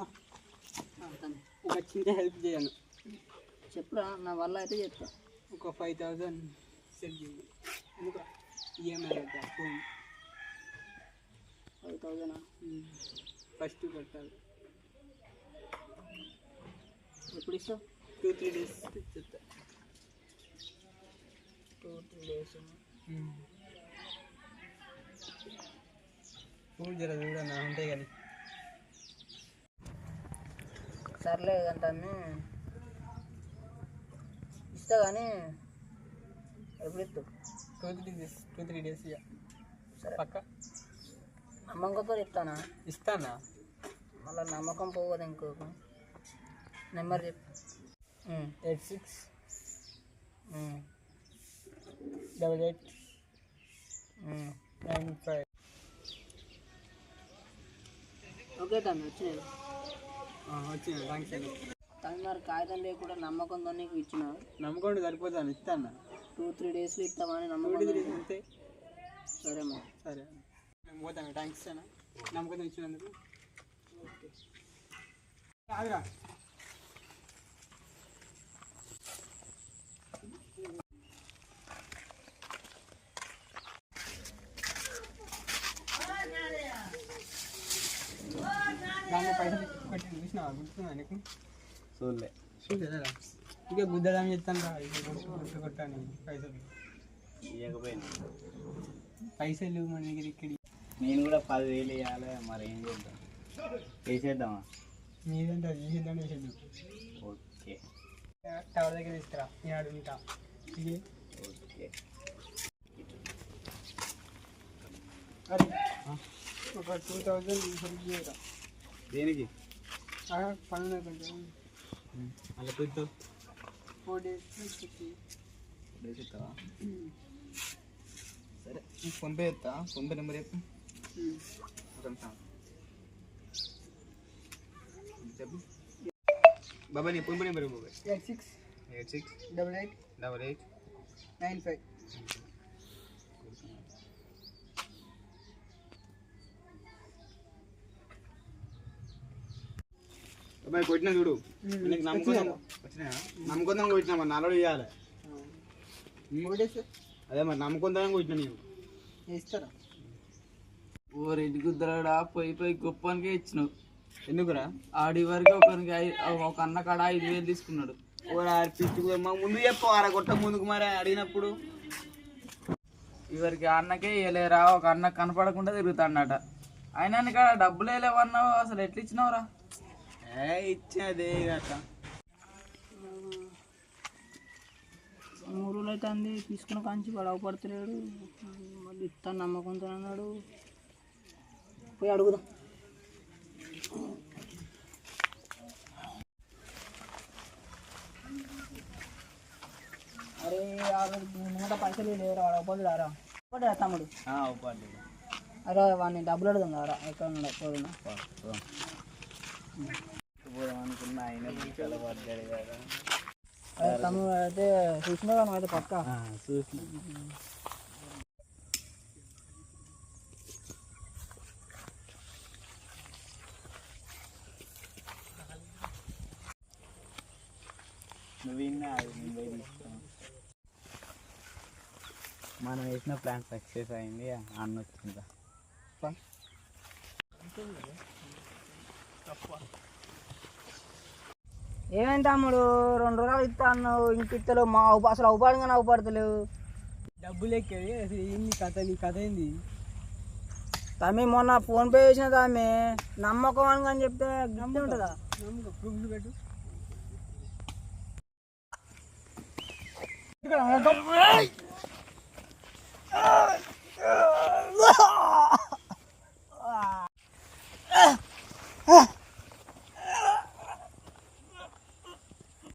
ఒక చిన్న హెల్ప్ చేయను. చెప్పురా, నా వల్ల అయితే చెప్తా. ఒక 5,000 సెట్ చేయండి. ఎందుకు ఈఎంఐ కదా ఫోన్ 5,000 ఫస్ట్ కట్టాలి. ఎప్పుడు ఇస్తావు? 2-3 డేస్ చెప్తా. 2-3 డేస్ ఫోన్ జర చూడన్నా ఉంటాయి కానీ. సర్లే అంటే ఇస్తా కానీ ఎప్పుడు ఇస్తావు? 2-3 డేస్ ఇక సరే పక్క నమ్మకంతో చెప్తానా? ఇస్తానా? మళ్ళీ నమ్మకం పోవద్దు. ఇంకొక నెంబర్ చెప్పు. 86 88 95. ఓకే తమ్మి, వచ్చినాయి. వచ్చింది. థ్యాంక్స్ అండి. తమ్మి మరి కాగితం లేకుండా నమ్మకంతో నీకు ఇచ్చిన. నమ్మకం సరిపోతాను. ఇస్తాను. 2-3 డేస్లో ఇస్తామని నమ్మకం. 2-3 డేస్ అంతే. సరే మరి. సరే నేను పోతాను. థ్యాంక్స్ అన్న నమ్మకం ఇచ్చినందుకు. ఓకే ఆగురా. దాన్ని పైసలు కొట్టి చూసినావా? గుర్తుందా నీకు? చూడలేదా? ఇక గుద్దడం చెప్తాను రా. ఇక కొట్టాను పైసలు పైసలు మన దగ్గర ఇక్కడి. నేను కూడా 10,000 వేయాలి. మరి ఏం చేద్దాం? వేసేద్దామా? మీదంటే చేసేద్దాం. వేసేద్దాం. ఓకే. టవర్ దగ్గర తీసుకురా. నేను అడుగుతా. ఇది ఓకే. అది ఒక 2,000 హెల్ప్ చేయరా. దేనికి? పనులు కొంచెం అలా కూర్చో. 4 డేస్ వేసేస్తావా? సరే ఫోన్పే చేస్తా. ఫోన్పే నెంబర్ చెప్పు. చెప్పు బాబా. నీ ఫోన్పే నెంబర్ బాబా. 86 88 88 95. అబ్బాయి కొట్టినా చూడు. నీకు నమ్మకం వచ్చినా? నమ్మకం కొట్టినా మరి నాలో ఇవ్వాలి. అదే మరి నమ్మకం కొట్టినా నేను. ఇస్తారా? ఓ రెడ్డి కుదరాడా పోయి గొప్పనికే ఇచ్చినావు. ఎందుకురా? ఆడి వరకు ఒక అన్న కాడ 5,000 తీసుకున్నాడు. మాకు ముందు చెప్పు. కొట్ట ముందుకు మరి అడిగినప్పుడు. ఇవరికి అన్నకే ఇవ్వలేరా. ఒక అన్న కనపడకుండా తిరుగుతాడట. అయినా కాడ డబ్బులు వేయలేవన్నావు. అసలు ఎట్లా ఇచ్చినావురా? ఇచ్చినదే అట్లా 3 రోజులు అయితే అంది తీసుకున్న కాంచి వాడు అవపడతలేడు. మళ్ళీ ఇస్తాను నమ్మకంతో అన్నాడు. పోయి అడుగుదాం. అరే ముంగట పైసలు లేరు. వాడు అవపడరా ఒకటి తమ్ముడు. అరే వాడిని డబ్బులు అడుగుదాం కదా. ఎక్కడ ఉన్నాడు? పోదున్నా అనుకున్నా. ఆయన పడ్డాడు కదా. తమ్ముడు అయితే చూసినావు కదా. అయితే పక్క చూసి మనం వేసిన ప్లాన్ సక్సెస్ అయింది. అన్న వచ్చిందా? ఏమైంది తమ్ముడు? 2 రోజులు ఇస్తా అన్నావు. ఇంక ఇస్తలేవు. మా అసలు అవపడంగా అవపడతలేవు. డబ్బులు ఎక్కడి అసలు ఏంది కథ? నీ కథ ఏంది? తమ్మి మొన్న ఫోన్పే చేసిన తమ్మి నమ్మకం అని చెప్తే నమ్మకం ఉంటుందా? నమ్మకం ప్రూఫ్లు పెట్టు.